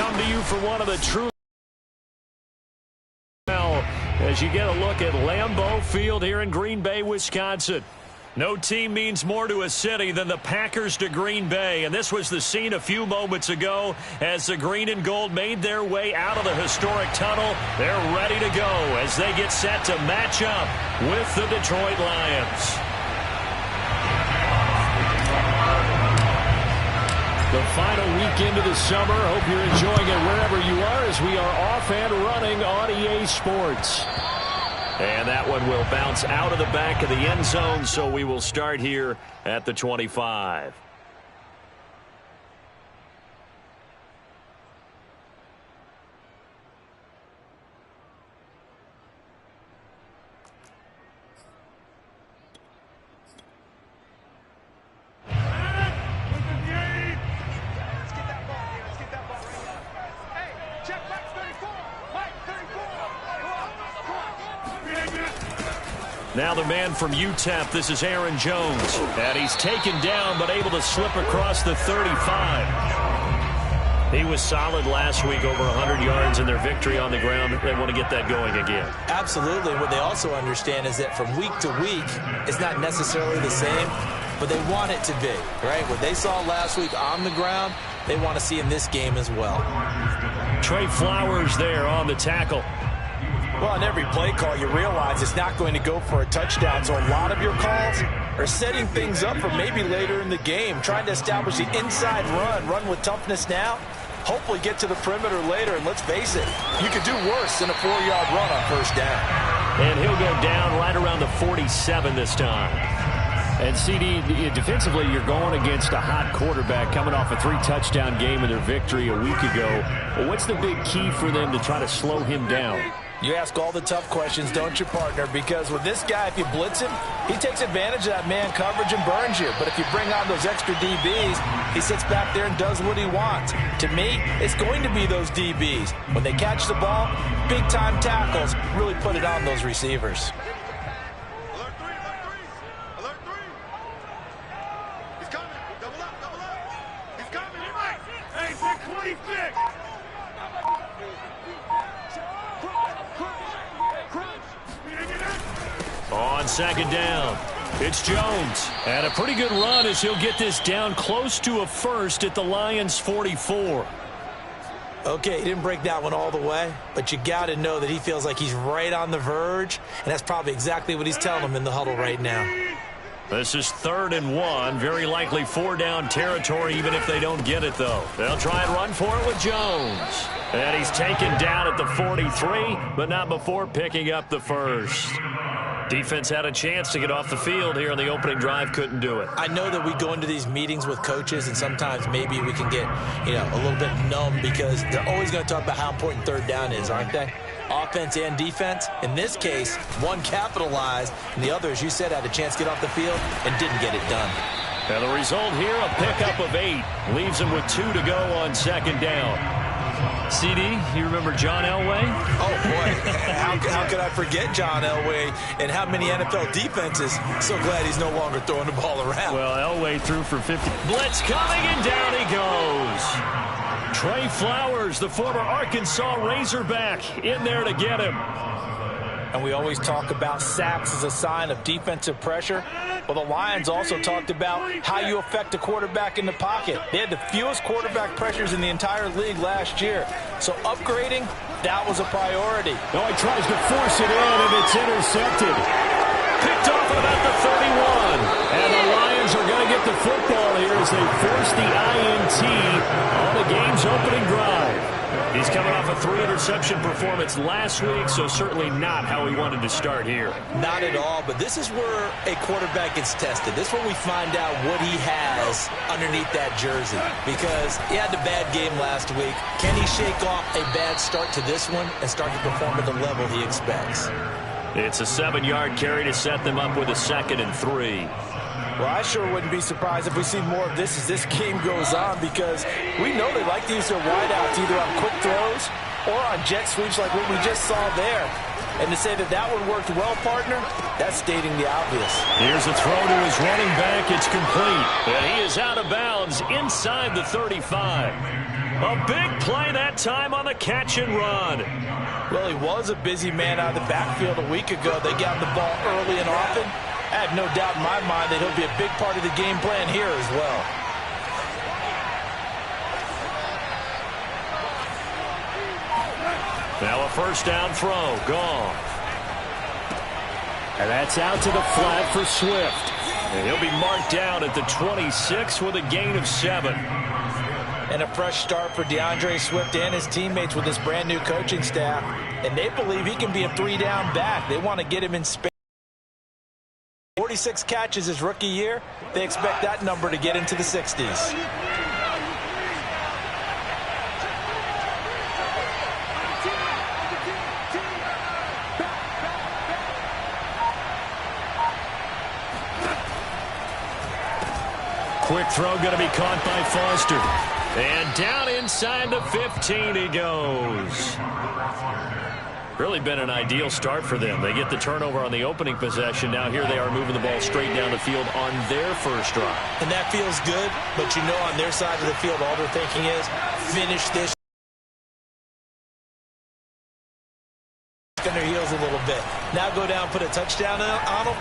come to you for one of the true as you get a look at Lambeau Field here in Green Bay, Wisconsin. No team means more to a city than the Packers to Green Bay, and this was the scene a few moments ago as the green and gold made their way out of the historic tunnel. They're ready to go as they get set to match up with the Detroit Lions. The final week into the summer. Hope you're enjoying it wherever you are as we are off and running on EA Sports. And that one will bounce out of the back of the end zone, so we will start here at the 25. Now the man from UTEP, this is Aaron Jones. And he's taken down but able to slip across the 35. He was solid last week, over 100 yards in their victory on the ground. They want to get that going again. Absolutely. What they also understand is that from week to week, it's not necessarily the same, but they want it to be, right? What they saw last week on the ground, they want to see in this game as well. Trey Flowers there on the tackle. Well, on every play call, you realize it's not going to go for a touchdown, so a lot of your calls are setting things up for maybe later in the game, trying to establish the inside run with toughness now, hopefully get to the perimeter later, and let's face it, you could do worse than a 4-yard run on first down. And he'll go down right around the 47 this time. And, CD, defensively, you're going against a hot quarterback coming off a 3-touchdown game in their victory a week ago. Well, what's the big key for them to try to slow him down? You ask all the tough questions, don't you, partner? Because with this guy, if you blitz him, he takes advantage of that man coverage and burns you. But if you bring on those extra DBs, he sits back there and does what he wants. To me, it's going to be those DBs. When they catch the ball, big-time tackles really put it on those receivers. Alert three. Alert three. He's coming. Double up. He's coming. Hey, Big 26. On second down, it's Jones. And a pretty good run as he'll get this down close to a first at the Lions' 44. Okay, he didn't break that one all the way, but you got to know that he feels like he's right on the verge, and that's probably exactly what he's telling him in the huddle right now. This is 3rd and 1, very likely 4-down territory even if they don't get it, though. They'll try and run for it with Jones. And he's taken down at the 43, but not before picking up the first. Defense had a chance to get off the field here on the opening drive, couldn't do it. I know that we go into these meetings with coaches, and sometimes maybe we can get, a little bit numb because they're always going to talk about how important 3rd down is, aren't they? Offense and defense. In this case, one capitalized, and the other, as you said, had a chance to get off the field and didn't get it done. And the result here, a pickup of 8. Leaves him with 2 to go on second down. CD, you remember John Elway? Oh, boy. How could I forget John Elway and how many NFL defenses? So glad he's no longer throwing the ball around. Well, Elway threw for 50. Blitz coming, and down he goes. Trey Flowers, the former Arkansas Razorback, in there to get him. And we always talk about sacks as a sign of defensive pressure. Well, the Lions also talked about how you affect a quarterback in the pocket. They had the fewest quarterback pressures in the entire league last year. So upgrading, that was a priority. No, he tries to force it in, and it's intercepted. Picked off at about the 31. And the Lions are going to get the football here as they force the INT on the game's opening drive. He's coming off a 3-interception performance last week, so certainly not how he wanted to start here. Not at all, but this is where a quarterback gets tested. This is where we find out what he has underneath that jersey, because he had a bad game last week. Can he shake off a bad start to this one and start to perform at the level he expects? It's a 7-yard carry to set them up with a 2nd and 3. Well, I sure wouldn't be surprised if we see more of this as this game goes on, because we know they like to use their wideouts either on quick throws or on jet sweeps like what we just saw there. And to say that one worked well, partner, that's stating the obvious. Here's a throw to his running back. It's complete. And he is out of bounds inside the 35. A big play that time on the catch and run. Well, he was a busy man out of the backfield a week ago. They got the ball early and often. I have no doubt in my mind that he'll be a big part of the game plan here as well. Now a first down throw, gone. And that's out to the flat for Swift. And he'll be marked down at the 26 with a gain of 7. And a fresh start for DeAndre Swift and his teammates with this brand new coaching staff. And they believe he can be a 3-down back. They want to get him in space. 46 catches his rookie year. They expect that number to get into the 60s. Quick throw going to be caught by Foster. And down inside the 15 he goes. Really been an ideal start for them. They get the turnover on the opening possession. Now here they are moving the ball straight down the field on their first drive. And that feels good, but you know on their side of the field all they're thinking is finish this. On their heels a little bit. Now go down, put a touchdown on them.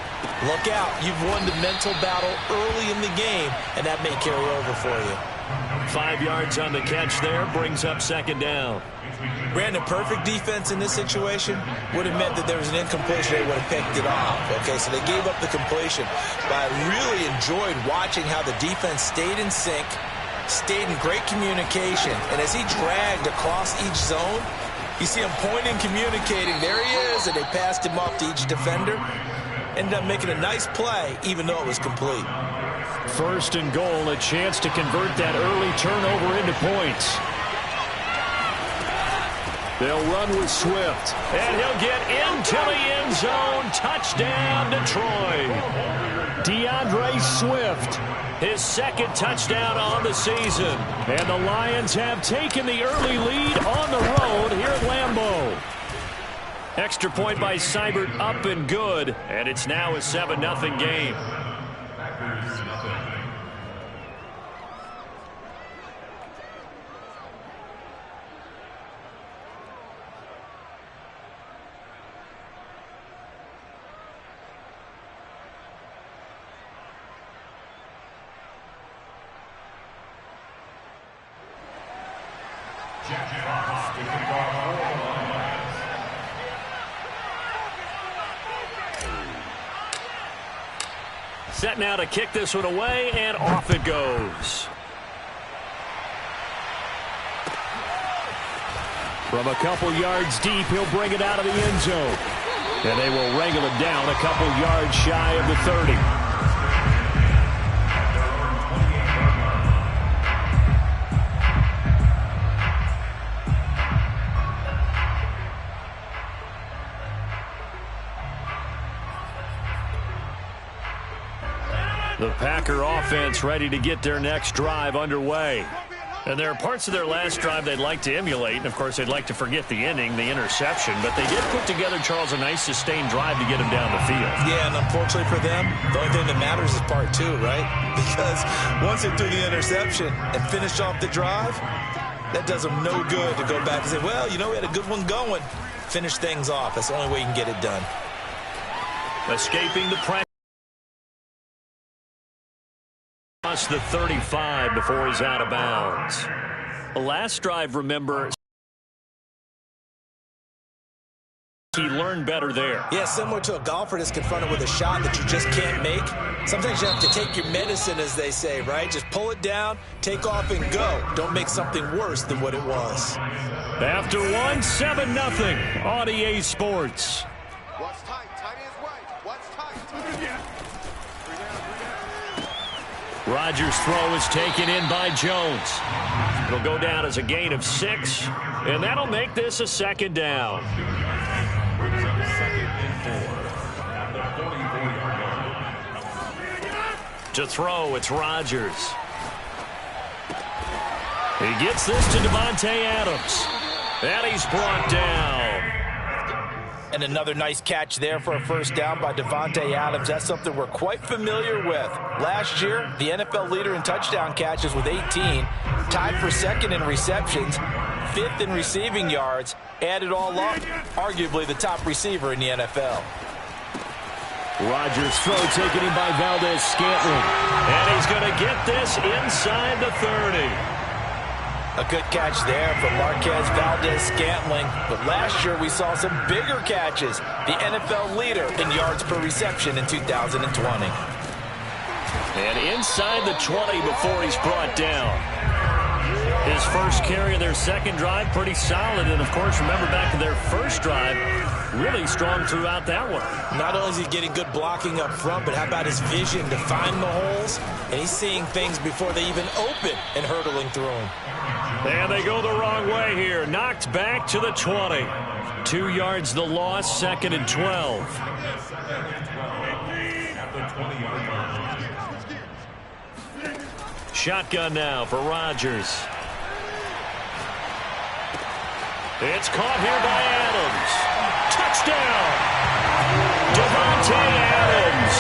Look out. You've won the mental battle early in the game, and that may carry over for you. 5 yards on the catch there, brings up second down. Brandon, perfect defense in this situation would have meant that there was an incompletion. They would have picked it off. Okay, so they gave up the completion. But I really enjoyed watching how the defense stayed in sync, stayed in great communication, and as he dragged across each zone, you see him pointing, communicating. There he is, and they passed him off to each defender. Ended up making a nice play, even though it was complete. First and goal, a chance to convert that early turnover into points. They'll run with Swift, and he'll get into the end zone. Touchdown, Detroit. DeAndre Swift, his second touchdown on the season. And the Lions have taken the early lead on the road here at Lambeau. Extra point by Seibert, up and good, and it's now a 7-0 game. Set now to kick this one away, and off it goes. From a couple yards deep, he'll bring it out of the end zone. And they will wrangle it down a couple yards shy of the 30. The Packer offense ready to get their next drive underway. And there are parts of their last drive they'd like to emulate. And, of course, they'd like to forget the inning, the interception. But they did put together, Charles, a nice sustained drive to get him down the field. Yeah, and unfortunately for them, the only thing that matters is part two, right? Because once they threw the interception and finished off the drive, that does them no good to go back and say, well, you know, we had a good one going. Finish things off. That's the only way you can get it done. Escaping the pressure. The 35 before he's out of bounds. The last drive, remember, he learned better there. Yeah, similar to a golfer that's confronted with a shot that you just can't make. Sometimes you have to take your medicine, as they say, right? Just pull it down, take off, and go. Don't make something worse than what it was. After one, 7-0 on EA Sports. What's tight? Tight is right. What's tight? Rodgers' throw is taken in by Jones. It'll go down as a gain of 6, and that'll make this a second down. To throw, it's Rodgers. He gets this to Davante Adams, and he's brought down. And another nice catch there for a first down by Davante Adams. That's something we're quite familiar with. Last year, the NFL leader in touchdown catches with 18. tied for second in receptions, fifth in receiving yards, add it all up, arguably the top receiver in the NFL. Rodgers' throw taken in by Valdez-Scantling. And he's going to get this inside the 30. A good catch there from Marquez Valdez-Scantling. But last year we saw some bigger catches. The NFL leader in yards per reception in 2020. And inside the 20 before he's brought down. His first carry of their second drive, pretty solid. And, of course, remember back to their first drive, really strong throughout that one. Not only is he getting good blocking up front, but how about his vision to find the holes? And he's seeing things before they even open and hurdling through them. And they go the wrong way here. Knocked back to the 20. 2 yards the loss, second and 12. Shotgun now for Rodgers. It's caught here by Adams. Touchdown! Devontae Adams.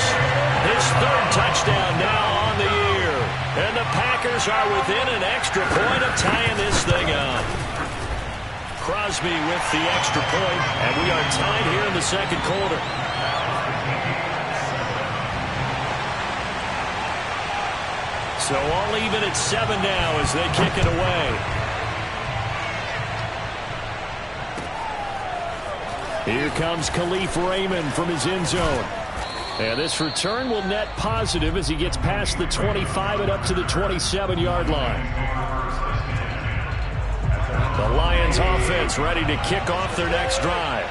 His third touchdown now on the year. And the Packers are within an extra point of tying this thing up. Crosby with the extra point, and we are tied here in the second quarter. So all even at 7 now as they kick it away. Here comes Khalif Raymond from his end zone. And this return will net positive as he gets past the 25 and up to the 27-yard line. The Lions offense ready to kick off their next drive.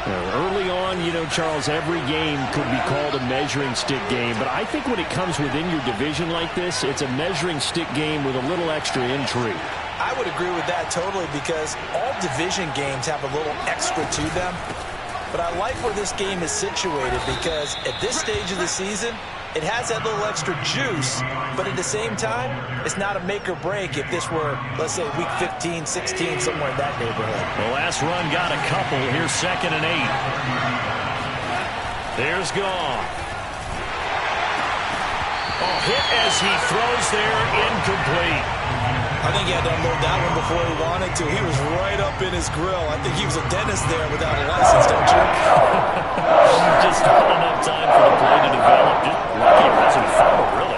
Early on, you know, Charles, every game could be called a measuring stick game. But I think when it comes within your division like this, it's a measuring stick game with a little extra intrigue. I would agree with that totally because all division games have a little extra to them. But I like where this game is situated because at this stage of the season, it has that little extra juice, but at the same time, it's not a make or break if this were, let's say, week 15, 16, somewhere in that neighborhood. The last run got a couple. Here's second and 8. There's Goff. Oh, hit as he throws there, incomplete. I think he had to unload that one before he wanted to. He was right up in his grill. I think he was a dentist there without a license, don't you? Just not enough time for the play to develop. Just lucky it wasn't a foul, really.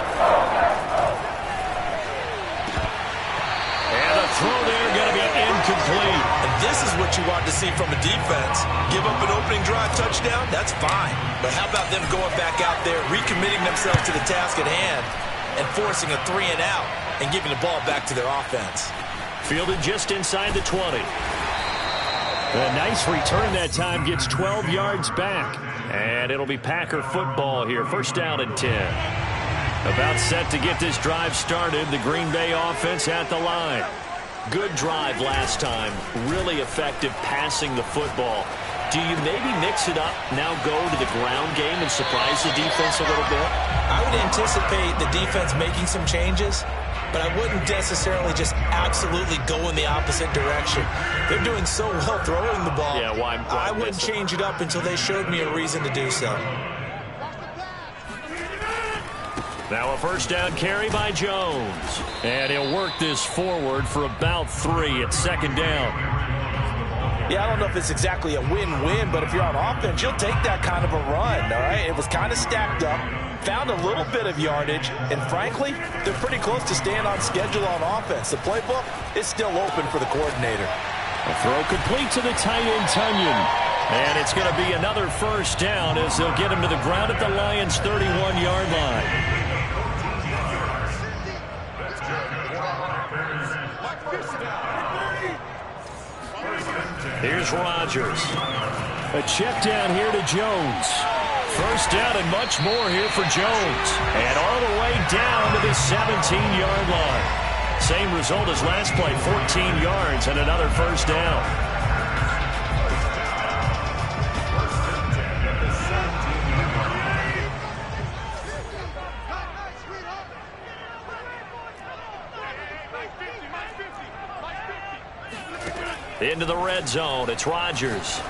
And a throw there going to be incomplete. And this is what you want to see from a defense. Give up an opening drive touchdown, that's fine. But how about them going back out there, recommitting themselves to the task at hand, and forcing a 3 and out? And giving the ball back to their offense. Fielded just inside the 20. A nice return that time, gets 12 yards back. And it'll be Packer football here. First down and 10. About set to get this drive started. The Green Bay offense at the line. Good drive last time. Really effective passing the football. Do you maybe mix it up, now go to the ground game and surprise the defense a little bit? I would anticipate the defense making some changes, but I wouldn't necessarily just absolutely go in the opposite direction. They're doing so well throwing the ball. Yeah, why I wouldn't change it up until they showed me a reason to do so. Now a first down carry by Jones. And he'll work this forward for about 3 at second down. Yeah, I don't know if it's exactly a win-win, but if you're on offense, you'll take that kind of a run, all right? It was kind of stacked up, found a little bit of yardage, and frankly, they're pretty close to staying on schedule on offense. The playbook is still open for the coordinator. A throw complete to the tight end, Tunyon. And it's going to be another first down as they'll get him to the ground at the Lions' 31-yard line. Here's Rodgers. A check down here to Jones. First down and much more here for Jones. And all the way down to the 17-yard line. Same result as last play, 14 yards and another first down. Into the red zone, it's Rodgers.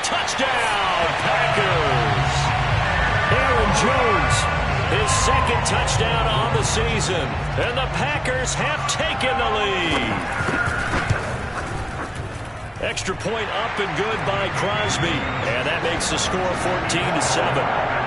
Touchdown, Packers! Aaron Jones, his second touchdown on the season. And the Packers have taken the lead. Extra point up and good by Crosby. And that makes the score 14-7.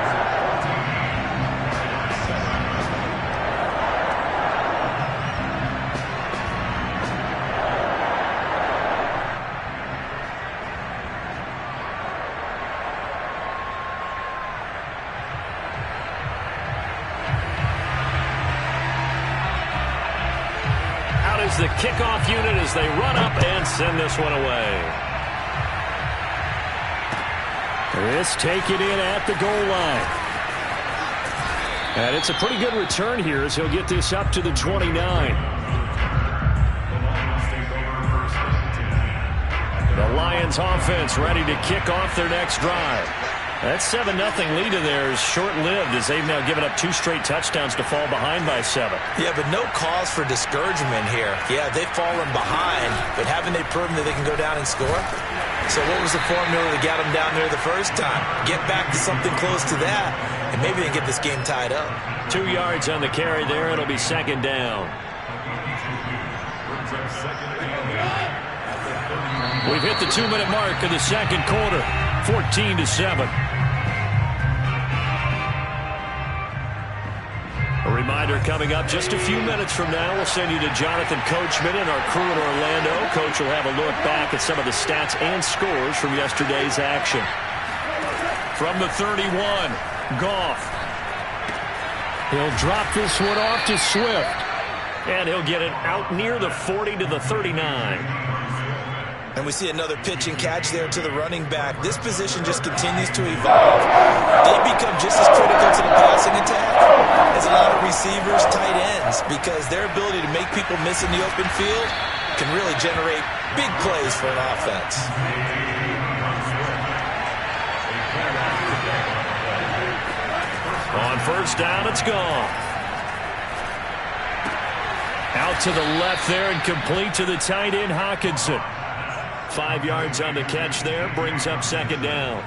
The kickoff unit as they run up and send this one away. This taken in at the goal line. And it's a pretty good return here as he'll get this up to the 29. The Lions offense ready to kick off their next drive. That 7-0 lead of theirs short-lived as they've now given up 2 straight touchdowns to fall behind by 7. Yeah, but no cause for discouragement here. Yeah, they've fallen behind, but haven't they proven that they can go down and score? So what was the formula that got them down there the first time? Get back to something close to that, and maybe they get this game tied up. 2 yards on the carry there. It'll be second down. We've hit the 2-minute mark of the second quarter. 14-7. A reminder coming up just a few minutes from now. We'll send you to Jonathan Coachman and our crew in Orlando. Coach will have a look back at some of the stats and scores from yesterday's action. From the 31, Goff. He'll drop this one off to Swift. And he'll get it out near the 40 to the 39. And we see another pitch and catch there to the running back. This position just continues to evolve. They become just as critical to the passing attack as a lot of receivers, tight ends, because their ability to make people miss in the open field can really generate big plays for an offense. On first down, it's gone. Out to the left there and complete to the tight end, Hockenson. 5 yards on the catch there, brings up second down.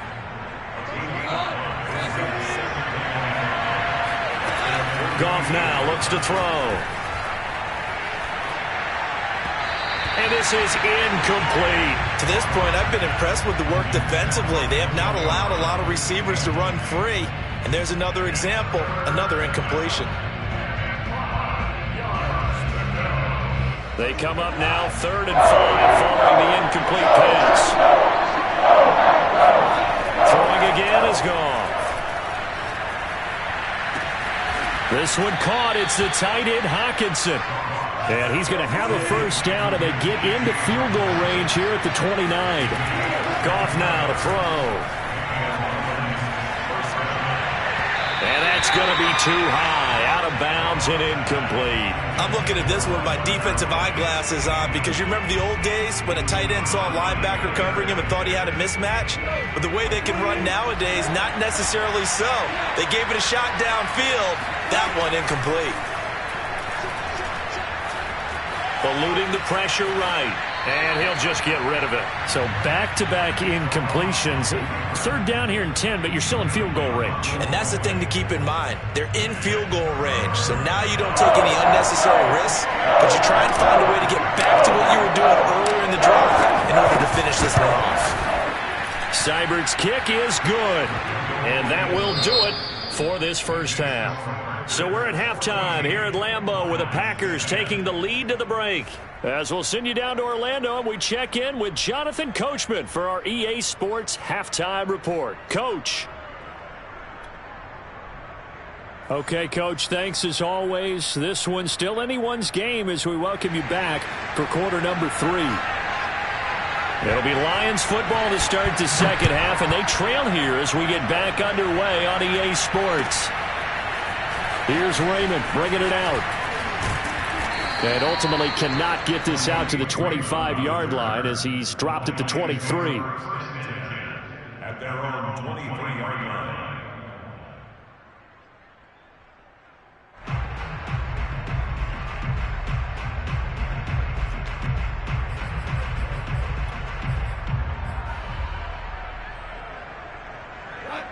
Goff now looks to throw. And this is incomplete. To this point, I've been impressed with the work defensively. They have not allowed a lot of receivers to run free. And there's another example, another incompletion. They come up now 3rd and 5 following the incomplete pass. Throwing again is gone. This one caught. It's the tight end Hockenson. And he's going to have a first down and they get into field goal range here at the 29. Goff now to throw. And that's going to be too high, out of bounds and incomplete. I'm looking at this with my defensive eyeglasses on because you remember the old days when a tight end saw a linebacker covering him and thought he had a mismatch? But the way they can run nowadays, not necessarily so. They gave it a shot downfield. That one incomplete. Eluding the pressure right. And he'll just get rid of it. So back-to-back incompletions. 3rd down here and 10, but you're still in field goal range. And that's the thing to keep in mind. They're in field goal range. So now you don't take any unnecessary risks, but you try and find a way to get back to what you were doing earlier in the drive in order to finish this one off. Seibert's kick is good. And that will do it for this first half. So we're at halftime here at Lambeau with the Packers taking the lead to the break. As we'll send you down to Orlando and we check in with Jonathan Coachman for our EA Sports Halftime Report. Coach. Okay, Coach, thanks as always. This one's still anyone's game as we welcome you back for quarter number 3. It'll be Lions football to start the second half, and they trail here as we get back underway on EA Sports. Here's Raymond bringing it out. And ultimately cannot get this out to the 25-yard line as he's dropped at the 23. At their own 23-yard line.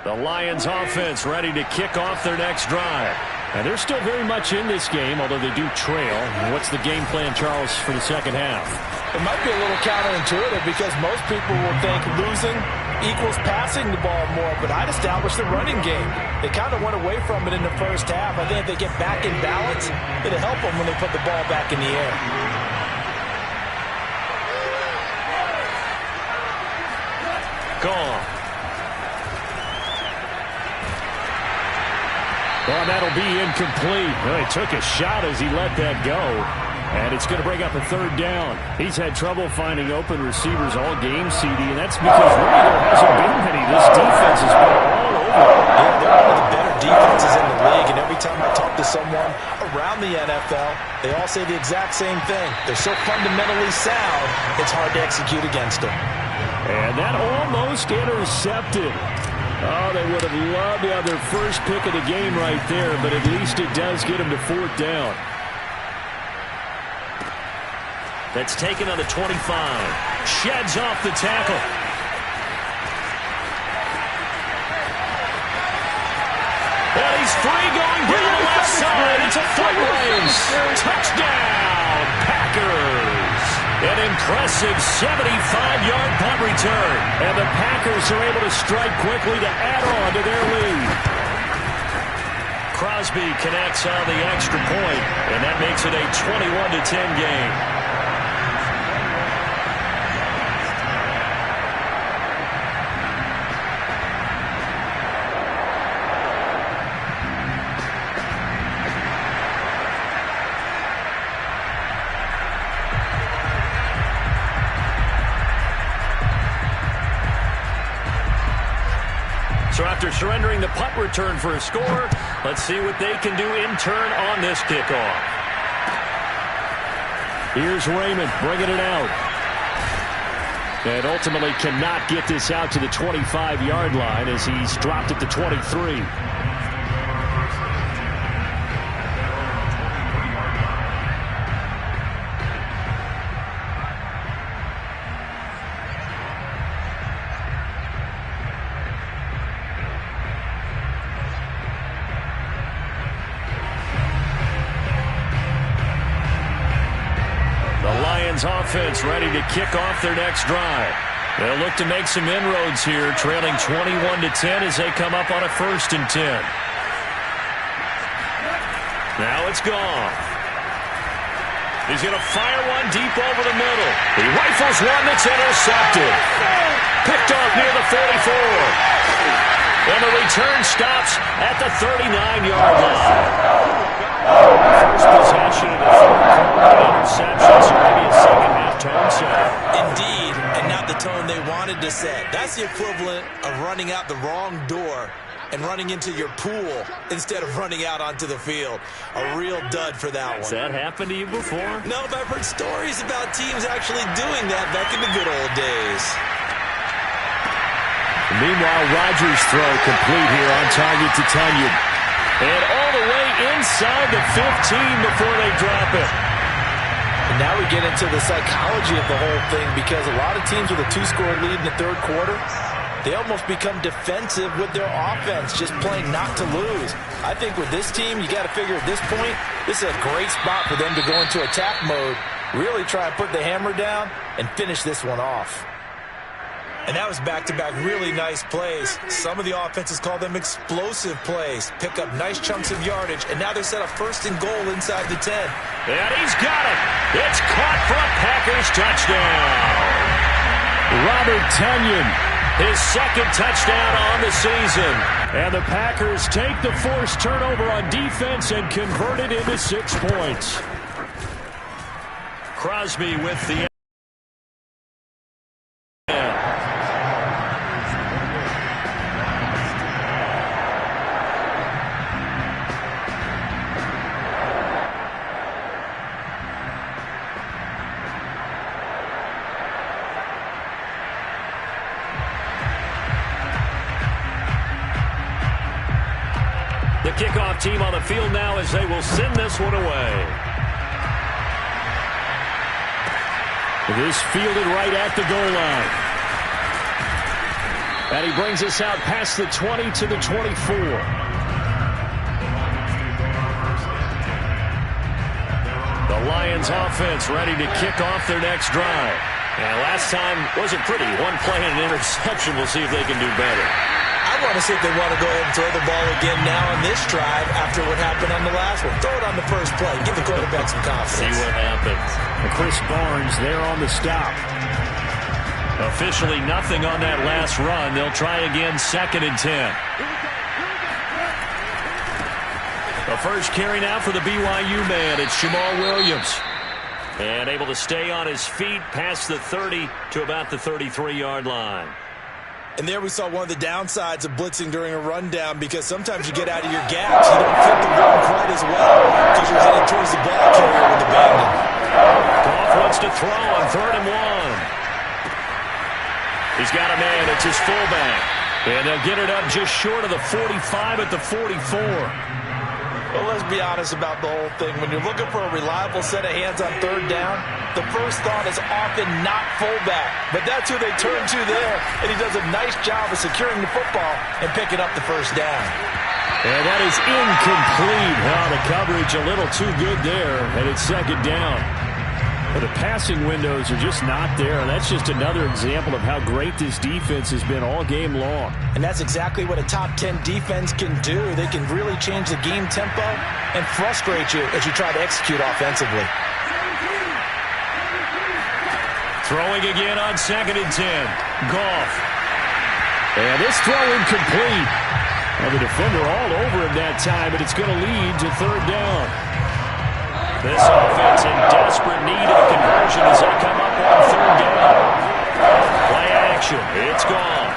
The Lions offense ready to kick off their next drive. And they're still very much in this game, although they do trail. What's the game plan, Charles, for the second half? It might be a little counterintuitive because most people will think losing equals passing the ball more, but I'd establish the running game. They kind of went away from it in the first half. I think if they get back in balance, it'll help them when they put the ball back in the air. Gone. Well, that'll be incomplete. Well, he took a shot as he let that go. And it's going to bring up a third down. He's had trouble finding open receivers all game, CD, and that's because really there hasn't been many. This defense has been all over. Yeah, they're one of the better defenses in the league, and every time I talk to someone around the NFL, they all say the exact same thing. They're so fundamentally sound, it's hard to execute against them. And that almost intercepted. Oh, they would have loved to have their first pick of the game right there, but at least it does get them to fourth down. That's taken on the 25. Sheds off the tackle. And he's free going down the left side. It's a foot race. Touchdown, Packers. An impressive 75-yard punt return. And the Packers are able to strike quickly to add on to their lead. Crosby connects on the extra point, and that makes it a 21-10 game. So after surrendering the punt return for a score, let's see what they can do in turn on this kickoff. Here's Raymond bringing it out. And ultimately cannot get this out to the 25-yard line as he's dropped at the 23. Offense ready to kick off their next drive. They'll look to make some inroads here, trailing 21-10 as they come up on a 1st and 10. Now it's gone. He's going to fire one deep over the middle. He rifles one that's intercepted. Picked off near the 44. And the return stops at the 39-yard line. First possession of the third quarter, interception, so maybe a second-half tone set. Indeed, and not the tone they wanted to set. That's the equivalent of running out the wrong door and running into your pool instead of running out onto the field. A real dud for that one. Has that happened to you before? No, but I've heard stories about teams actually doing that back in the good old days. Meanwhile, Rodgers' throw complete here on target to Tunyon. And all the way inside the 15 before they drop it. And now we get into the psychology of the whole thing because a lot of teams with a 2-score lead in the third quarter, they almost become defensive with their offense, just playing not to lose. I think with this team, you got to figure at this point, this is a great spot for them to go into attack mode, really try and put the hammer down and finish this one off. And that was back-to-back really nice plays. Some of the offenses call them explosive plays. Pick up nice chunks of yardage, and now they're set up 1st and goal inside the 10. And he's got it. It's caught for a Packers touchdown. Robert Tunyon, his 2nd touchdown on the season. And the Packers take the forced turnover on defense and convert it into 6 points. Crosby with the kickoff team on the field now as they will send this one away. This fielded right at the goal line. And he brings us out past the 20 to the 24. Lions offense ready to kick off their next drive. And last time wasn't pretty. One play and an interception. We'll see if they can do better. I want to see if they want to go ahead and throw the ball again now on this drive after what happened on the last one. Throw it on the first play. Give the quarterback some confidence. See what happens. Chris Barnes there on the stop. Officially nothing on that last run. They'll try again, 2nd and 10. The first carry now for the BYU man. It's Jamal Williams. And able to stay on his feet past the 30 to about the 33-yard line. And there we saw one of the downsides of blitzing during a rundown, because sometimes you get out of your gaps. You don't fit the run quite as well because you're headed towards the ball carrier with the bandit. Goff wants to throw on 3rd and 1. He's got a man. It's his fullback. And they'll get it up just short of the 45 at the 44. Well, let's be honest about the whole thing. When you're looking for a reliable set of hands on 3rd down, the first thought is often not fullback. But that's who they turn to there, and he does a nice job of securing the football and picking up the first down. And that is incomplete. The coverage a little too good there, and it's 2nd down. But the passing windows are just not there, and that's just another example of how great this defense has been all game long. And that's exactly what a top 10 defense can do. They can really change the game tempo and frustrate you as you try to execute offensively. Throwing again on 2nd and 10. Goff. And this throw incomplete. Well, the defender all over him that time, but it's going to lead to 3rd down. This offense in desperate need of a conversion as they come up on 3rd down. Play action. It's Goff.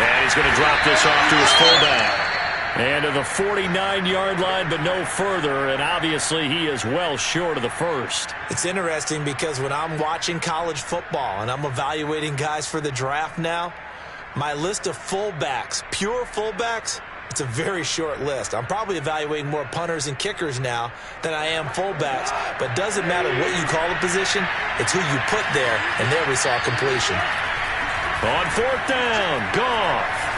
And he's going to drop this off to his fullback. And to the 49-yard line, but no further. And obviously he is well short of the first. It's interesting because when I'm watching college football and I'm evaluating guys for the draft now, my list of fullbacks, pure fullbacks, it's a very short list. I'm probably evaluating more punters and kickers now than I am fullbacks. But doesn't matter what you call a position, it's who you put there. And there we saw completion. On 4th down, Goff.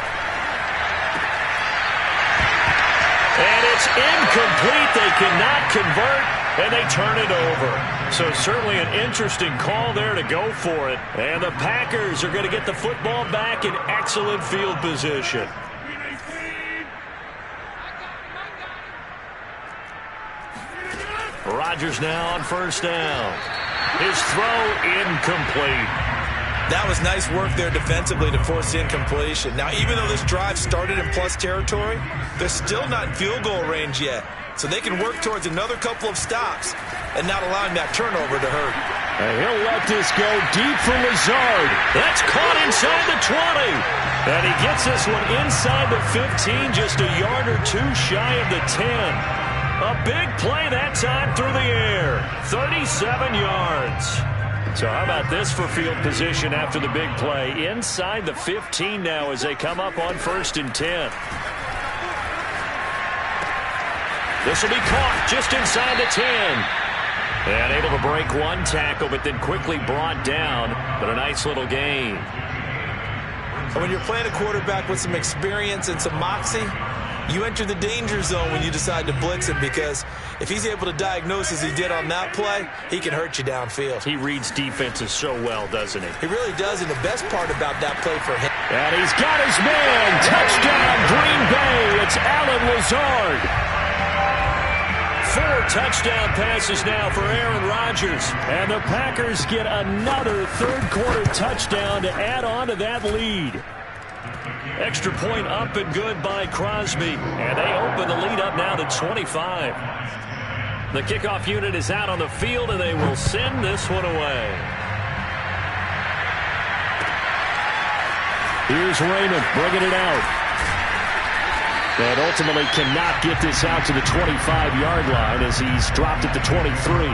And it's incomplete. They cannot convert, and they turn it over. So certainly an interesting call there to go for it. And the Packers are going to get the football back in excellent field position. Rodgers now on 1st down. His throw incomplete. That was nice work there defensively to force incompletion. Now, even though this drive started in plus territory, they're still not in field goal range yet. So they can work towards another couple of stops and not allowing that turnover to hurt. And he'll let this go deep for Lazard. That's caught inside the 20. And he gets this one inside the 15, just a yard or two shy of the 10. A big play that time through the air. 37 yards. So how about this for field position after the big play? Inside the 15 now as they come up on 1st and 10. This will be caught just inside the 10. And able to break one tackle, but then quickly brought down. But a nice little gain. When you're playing a quarterback with some experience and some moxie, you enter the danger zone when you decide to blitz him, because if he's able to diagnose as he did on that play, he can hurt you downfield. He reads defenses so well, doesn't he? He really does, and the best part about that play for him. And he's got his man. Touchdown, Green Bay. It's Allen Lazard. 4 touchdown passes now for Aaron Rodgers. And the Packers get another third-quarter touchdown to add on to that lead. Extra point up and good by Crosby. And they open the lead up now to 25. The kickoff unit is out on the field, and they will send this one away. Here's Raymond bringing it out. And ultimately cannot get this out to the 25-yard line as he's dropped at the 23.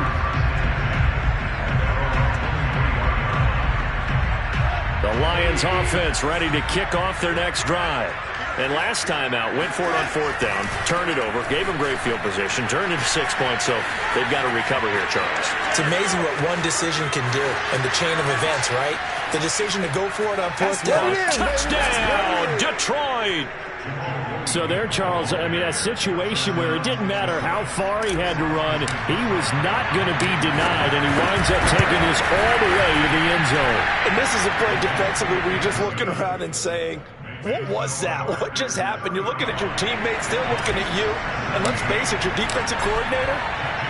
The Lions offense ready to kick off their next drive. And last time out, went for it on 4th down, turned it over, gave them great field position, turned it to 6 points, so they've got to recover here, Charles. It's amazing what one decision can do in the chain of events, right? The decision to go for it on 4th down. Touchdown, Detroit! So there, Charles, I mean, a situation where it didn't matter how far he had to run, he was not going to be denied, and he winds up taking this all the way to the end zone. And this is a play defensively where you're just looking around and saying, what was that? What just happened? You're looking at your teammates, they're looking at you. And let's face it, your defensive coordinator,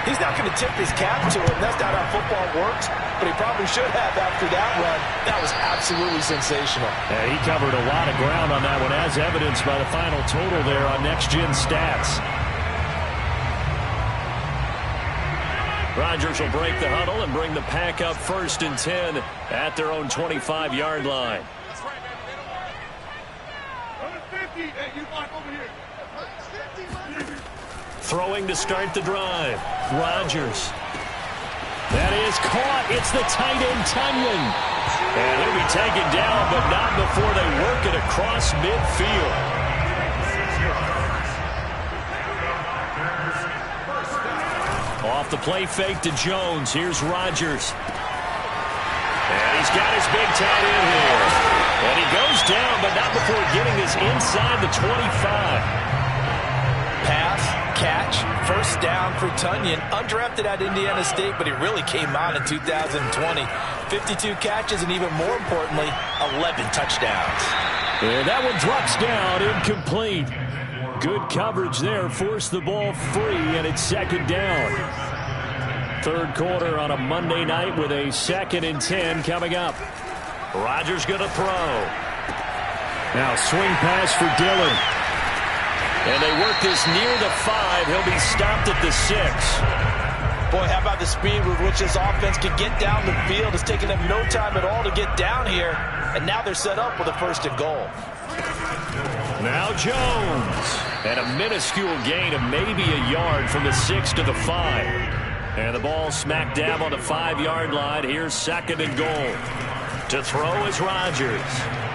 he's not going to tip his cap to it. That's not how football works. But he probably should have after that run. That was absolutely sensational. Yeah, he covered a lot of ground on that one, as evidenced by the final total there on Next Gen Stats. Rodgers will break the huddle and bring the pack up 1st and 10 at their own 25-yard line. Throwing to start the drive. Rodgers. That is caught. It's the tight end, Tunyon. And he'll be taken down, but not before they work it across midfield. Off the play fake to Jones. Here's Rodgers. And he's got his big tight end here. And he goes down, but not before getting this inside the 25. Pass, catch, first down for Tunyon. Undrafted at Indiana State, but he really came out in 2020. 52 catches, and even more importantly, 11 touchdowns. And that one drops down, incomplete. Good coverage there, forced the ball free, and it's 2nd down. 3rd quarter on a Monday night with a 2nd and 10 coming up. Rodgers going to throw. Now swing pass for Dillon. And they work this near the 5. He'll be stopped at the 6. Boy, how about the speed with which this offense can get down the field? It's taken them no time at all to get down here. And now they're set up with a 1st and goal. Now Jones. And a minuscule gain of maybe a yard from the 6 to the 5. And the ball smack dab on the 5-yard line. Here's 2nd and goal. To throw is Rodgers.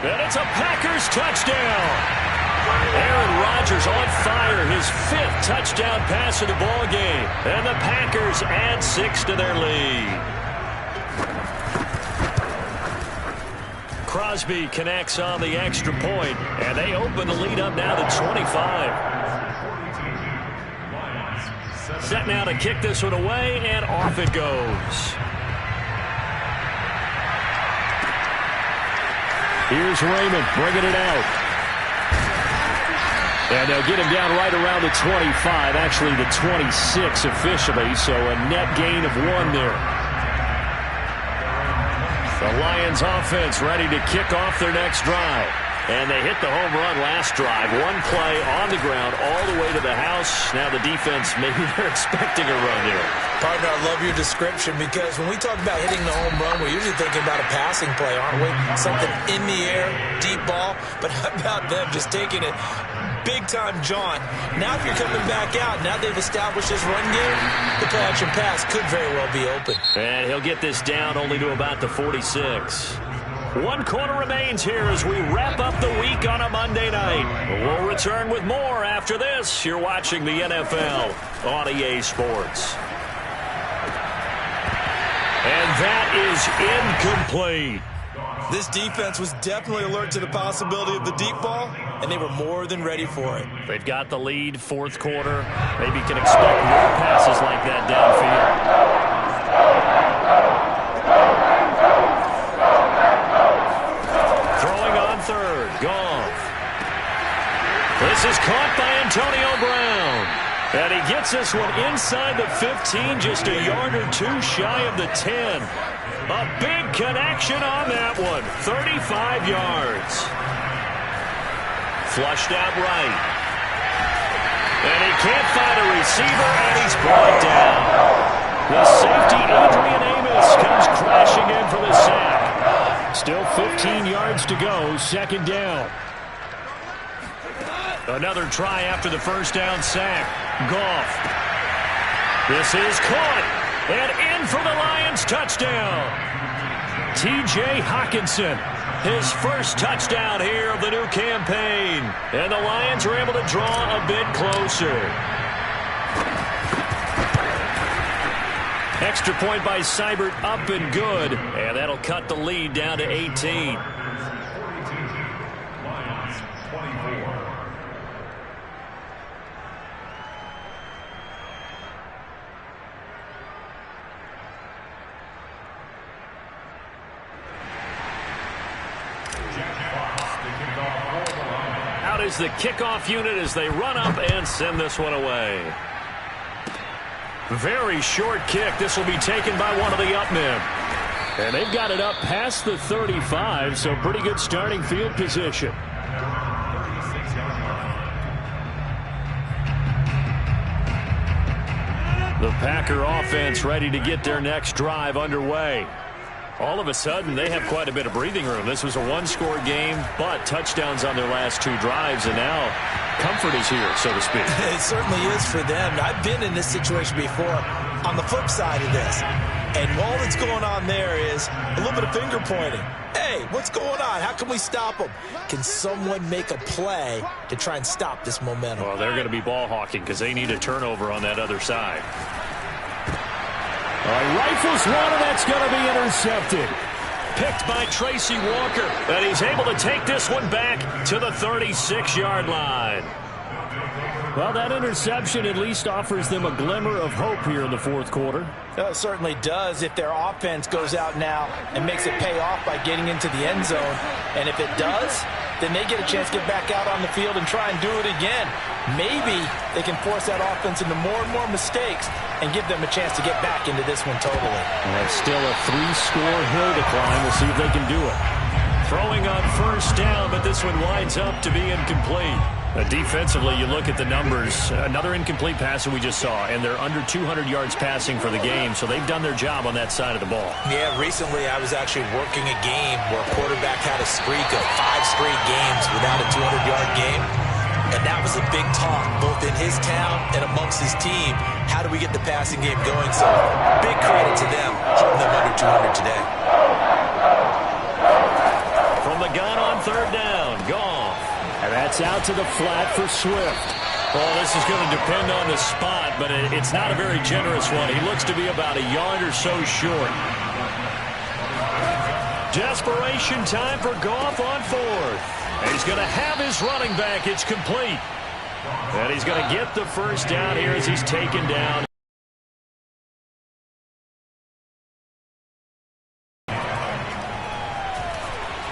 And it's a Packers touchdown. Aaron Rodgers on fire, his 5th touchdown pass of the ball game, and the Packers add 6 to their lead. Crosby connects on the extra point, and they open the lead up now to 25. Set now to kick this one away, and off it goes. Here's Raymond bringing it out. And they'll get him down right around the 25, actually the 26 officially, so a net gain of 1 there. The Lions offense ready to kick off their next drive. And they hit the home run last drive. 1 play on the ground all the way to the house. Now the defense, maybe they're expecting a run here. Partner, I love your description because when we talk about hitting the home run, we're usually thinking about a passing play, aren't we? Something in the air, deep ball. But how about them just taking it big-time jaunt? Now if you're coming back out, now they've established this run game, the play-action pass could very well be open. And he'll get this down only to about the 46. 1 quarter remains here as we wrap up the week on a Monday night. We'll return with more after this. You're watching the NFL on EA Sports. And that is incomplete. This defense was definitely alert to the possibility of the deep ball, and they were more than ready for it. They've got the lead, 4th quarter. Maybe you can expect more passes like that downfield. This is caught by Antonio Brown. And he gets this one inside the 15, just a yard or 2 shy of the 10. A big connection on that one, 35 yards. Flushed out right. And he can't find a receiver, and he's brought down. The safety, Adrian Amos, comes crashing in for the sack. Still 15 yards to go, 2nd down. Another try after the 1st down sack. Goff. This is caught. And in for the Lions touchdown. T.J. Hockenson. His first touchdown here of the new campaign. And the Lions are able to draw a bit closer. Extra point by Seibert, up and good. And that'll cut the lead down to 18. out is the kickoff unit as they run up and send this one away. Very short kick. This will be taken by one of the up men. And they've got it up past the 35, so pretty good starting field position. The Packer offense ready to get their next drive underway. All of a sudden, they have quite a bit of breathing room. This was a one-score game, but touchdowns on their last two drives, and now comfort is here, so to speak. It certainly is for them. I've been in this situation before on the flip side of this. And all that's going on there is a little bit of finger pointing. Hey, what's going on? How can we stop them? Can someone make a play to try and stop this momentum? Well, they're going to be ball hawking because they need a turnover on that other side. Rifles one, and that's going to be intercepted. Picked by Tracy Walker. And he's able to take this one back to the 36-yard line. Well, that interception at least offers them a glimmer of hope here in the fourth quarter. It certainly does if their offense goes out now and makes it pay off by getting into the end zone. And if it does, then they get a chance to get back out on the field and try and do it again. Maybe they can force that offense into more and more mistakes and give them a chance to get back into this one totally. And still a 3-score hill to climb. We'll see if they can do it. Throwing on first down, but this one winds up to be incomplete. Defensively, you look at the numbers. Another incomplete pass that we just saw, and they're under 200 yards passing for the game, so they've done their job on that side of the ball. Yeah, recently I was actually working a game where a quarterback had a streak of 5 straight games without a 200-yard game, and that was a big talk, both in his town and amongst his team. How do we get the passing game going? So big credit to them, holding them under 200 today. From the gun on third down, Goff. And that's out to the flat for Swift. Well, this is going to depend on the spot, but it's not a very generous one. He looks to be about a yard or so short. Desperation time for Goff on fourth. And he's going to have his running back. It's complete. And he's going to get the first down here as he's taken down.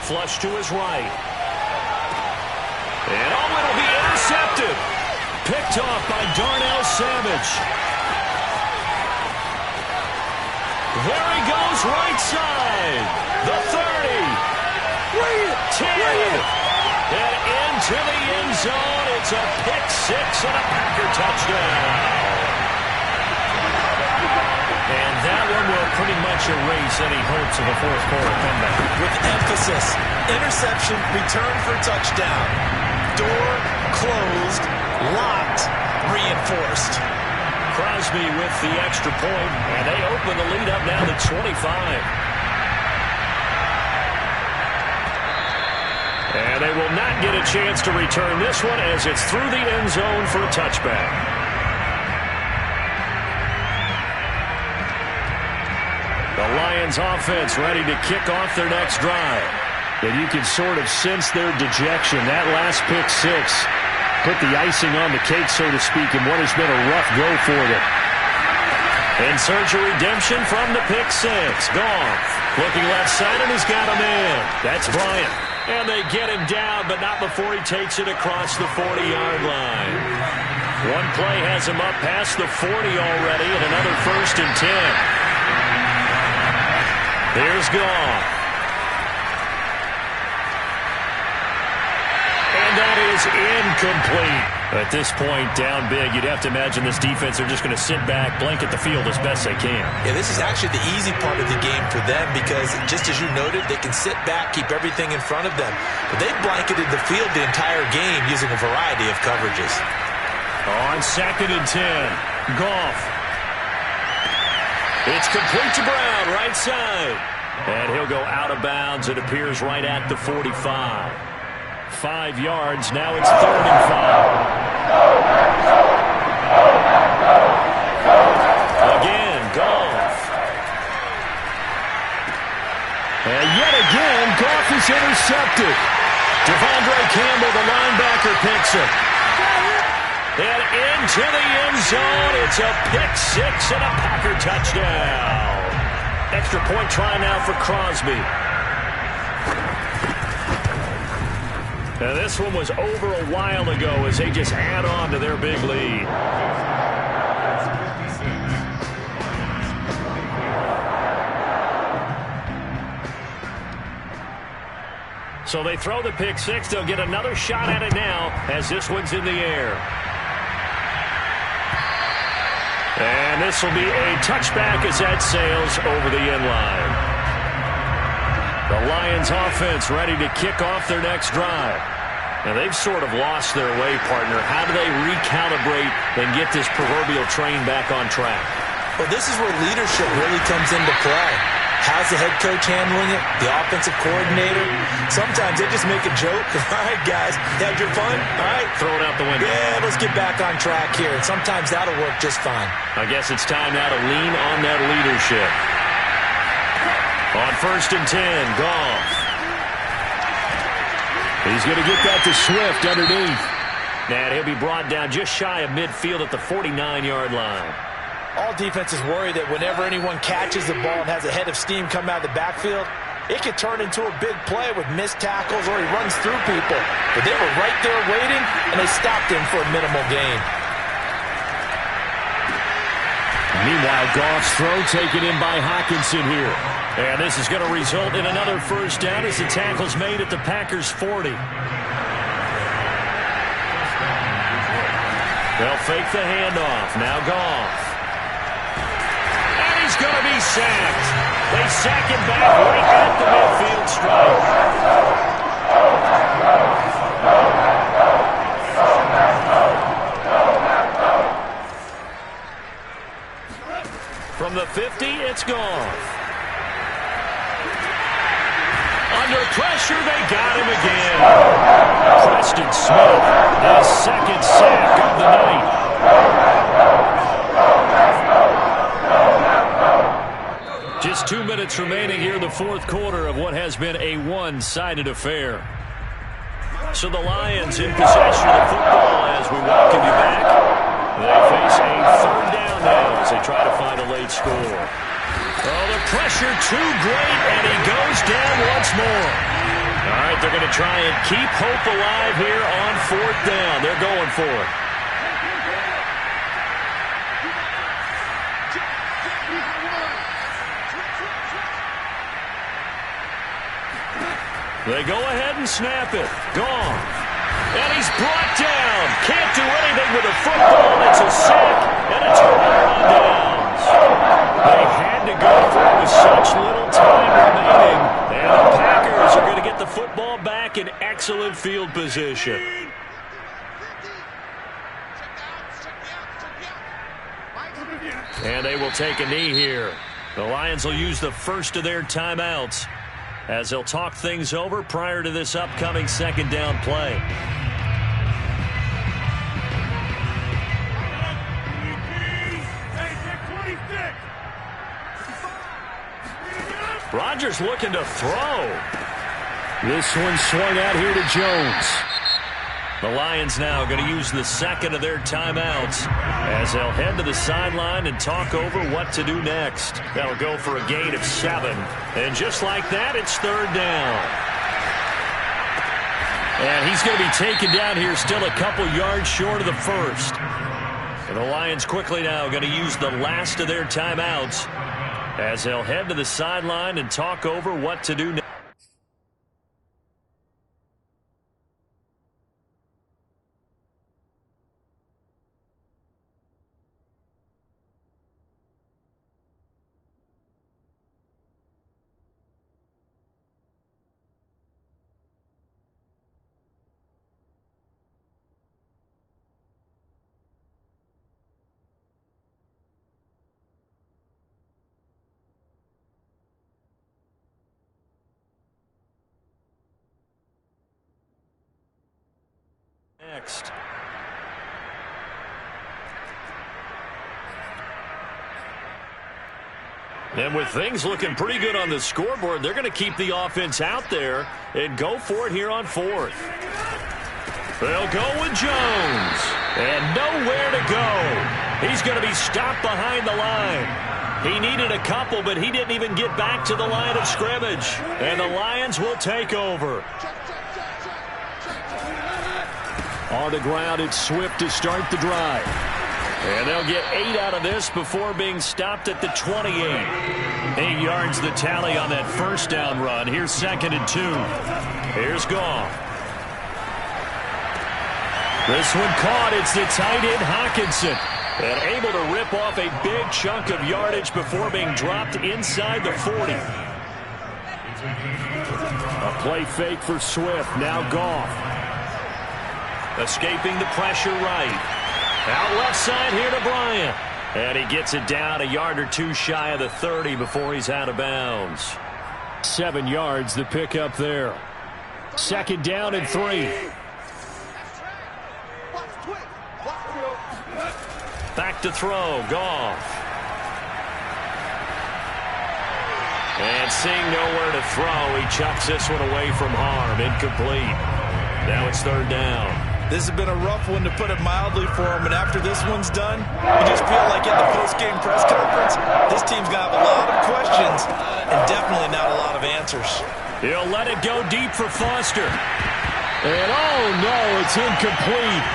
Flush to his right. And it'll be intercepted. Picked off by Darnell Savage. There he goes, right side. The 30. 10. And into the end zone. It's a pick-6 and a Packer touchdown. And that one will pretty much erase any hopes of a fourth-quarter comeback. With emphasis, interception, return for a touchdown. Door closed, locked, reinforced. Crosby with the extra point, and they open the lead up now to 25. And they will not get a chance to return this one as it's through the end zone for a touchback. The Lions offense ready to kick off their next drive. And you can sort of sense their dejection. That last pick 6 put the icing on the cake, so to speak, in what has been a rough go for them. In search of redemption from the pick 6. Goff looking left side, and he's got a man. That's Bryant. And they get him down, but not before he takes it across the 40-yard line. One play has him up past the 40 already, and another 1st and 10. Here's Goff. That is incomplete. At this point, down big, you'd have to imagine this defense are just going to sit back, blanket the field as best they can. Yeah, this is actually the easy part of the game for them because, just as you noted, they can sit back, keep everything in front of them. But they've blanketed the field the entire game using a variety of coverages. On 2nd and 10, Goff. It's complete to Brown, right side. And he'll go out of bounds, it appears, right at the 45. 5 yards. Now it's 3rd and 5. Again, Goff. And yet again, Goff is intercepted. Devondre Campbell, the linebacker, picks it. And into the end zone. It's a pick-6 and a Packer touchdown. Extra point try now for Crosby. And this one was over a while ago as they just add on to their big lead. So they throw the pick six. They'll get another shot at it now as this one's in the air. And this will be a touchback as that sails over the end line. The Lions offense ready to kick off their next drive. Now they've sort of lost their way, partner. How do they recalibrate and get this proverbial train back on track? Well, this is where leadership really comes into play. How's the head coach handling it? The offensive coordinator? Sometimes they just make a joke. All right, guys, you had your fun? All right. Throw it out the window. Yeah, let's get back on track here. And sometimes that'll work just fine. I guess it's time now to lean on that leadership. On 1st and 10, Goff. He's going to get that to Swift underneath. And he'll be brought down just shy of midfield at the 49-yard line. All defenses worry that whenever anyone catches the ball and has a head of steam come out of the backfield, it could turn into a big play with missed tackles or he runs through people. But they were right there waiting, and they stopped him for a minimal gain. Meanwhile, Goff's throw taken in by Hockenson here. And this is going to result in another first down as the tackle's made at the Packers' 40. They'll fake the handoff. Now Goff. He's going to be sacked. They sack him back right at the midfield stripe. From the 50, it's Goff. Under pressure, they got him again. Preston Smith, his second sack of the night. Just 2 minutes remaining here in the fourth quarter of what has been a one-sided affair. So the Lions in possession of the football as we welcome you back. They face a third down now as they try to find a late score. Oh, the pressure too great, and he goes down once more. All right, they're going to try and keep hope alive here on fourth down. They're going for it. They go ahead and snap it. Gone. And he's brought down. Can't do anything with the football. It's a sack and a turnover on downs. They had to go for it with such little time remaining. And the Packers are going to get the football back in excellent field position. And they will take a knee here. The Lions will use the first of their timeouts as they'll talk things over prior to this upcoming second down play. Rodgers looking to throw. This one swung out here to Jones. The Lions now going to use the second of their timeouts as they'll head to the sideline and talk over what to do next. They'll go for a gain of 7. And just like that, it's third down. And he's going to be taken down here still a couple yards short of the first. And the Lions quickly now going to use the last of their timeouts as they'll head to the sideline and talk over what to do next. Next. And with things looking pretty good on the scoreboard, they're going to keep the offense out there and go for it here on fourth. They'll go with Jones. And nowhere to go. He's going to be stopped behind the line. He needed a couple, but he didn't even get back to the line of scrimmage. And the Lions will take over. On the ground, it's Swift to start the drive. And they'll get 8 out of this before being stopped at the 28. 8 yards the tally on that first down run. Here's 2nd and 2. Here's Goff. This one caught. It's the tight end Hawkinson. And able to rip off a big chunk of yardage before being dropped inside the 40. A play fake for Swift. Now Goff. Escaping the pressure right. Out left side here to Bryant. And he gets it down a yard or two shy of the 30 before he's out of bounds. 7 yards the pickup there. 2nd down and 3. Back to throw. Goff. And seeing nowhere to throw, he chucks this one away from harm. Incomplete. Now it's 3rd down. This has been a rough one, to put it mildly, for him. And after this one's done, you just feel like in the post-game press conference, this team's going to have a lot of questions and definitely not a lot of answers. He'll let it go deep for Foster. And oh no, it's incomplete.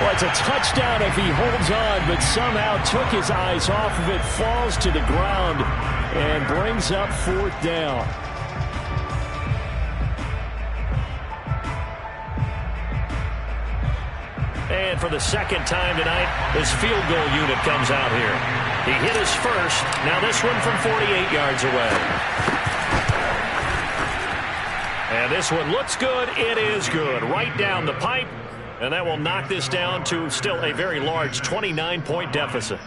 Well, it's a touchdown if he holds on, but somehow took his eyes off of it, falls to the ground, and brings up 4th down. And for the 2nd time tonight, his field goal unit comes out here. He hit his first. Now this one from 48 yards away. And this one looks good. It is good. Right down the pipe. And that will knock this down to still a very large 29-point deficit.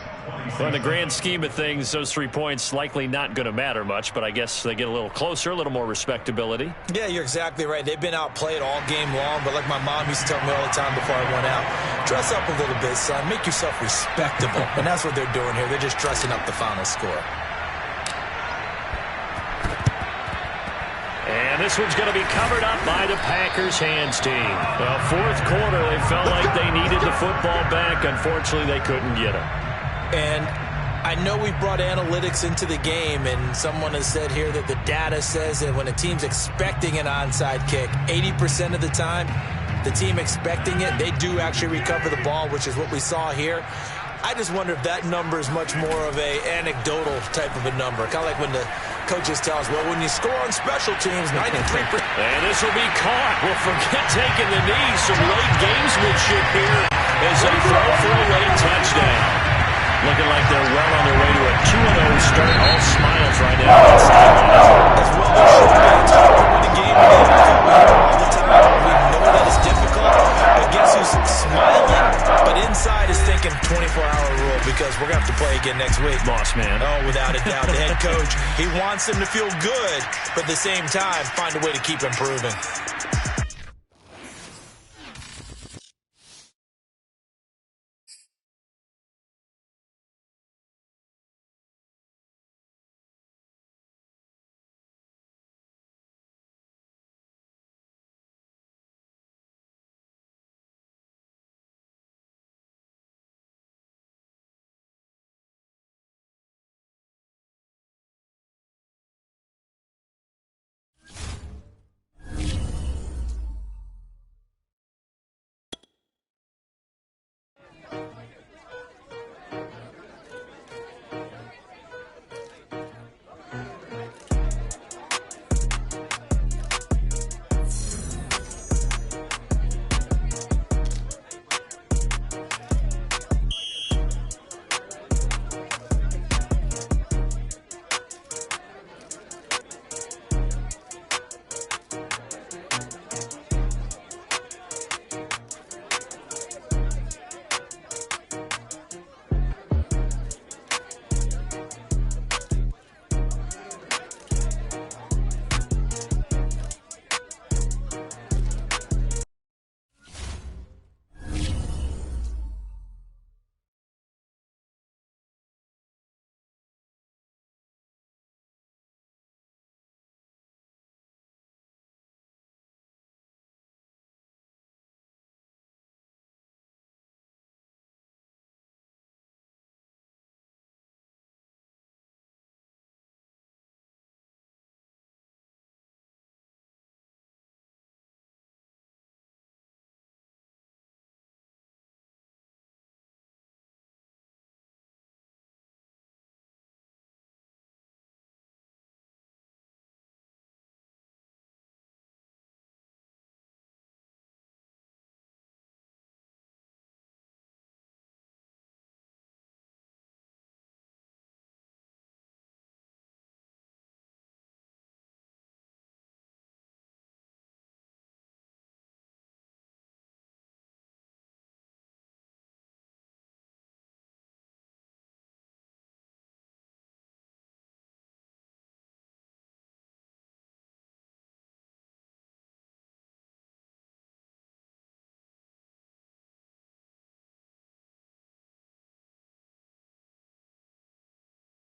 Well, in the grand scheme of things, those 3 points likely not going to matter much, but I guess they get a little closer, a little more respectability. Yeah, you're exactly right. They've been outplayed all game long, but like my mom used to tell me all the time before I went out, dress up a little bit, son. Make yourself respectable. And that's what they're doing here. They're just dressing up the final score. And this one's going to be covered up by the Packers hands team. Well, 4th quarter, they felt like they needed the football back. Unfortunately, they couldn't get it. And I know we've brought analytics into the game, and someone has said here that the data says that when a team's expecting an onside kick, 80% of the time, the team expecting it, they do actually recover the ball, which is what we saw here. I just wonder if that number is much more of a anecdotal type of a number. Kind of like when the coaches tell us, well, when you score on special teams, 93%. And this will be caught. Well, forget taking the knee. Some late gamesmanship here as they throw for a late touchdown. Looking like they're well on their way to a 2-0 start. All smiles right now. As well they should be. It's hard to win a game when they all the time. We know that it's difficult. But guess who's smiling? But inside is thinking 24-hour rule, because we're going to have to play again next week. Boss man. Oh, without a doubt. The head coach, he wants them to feel good, but at the same time, find a way to keep improving.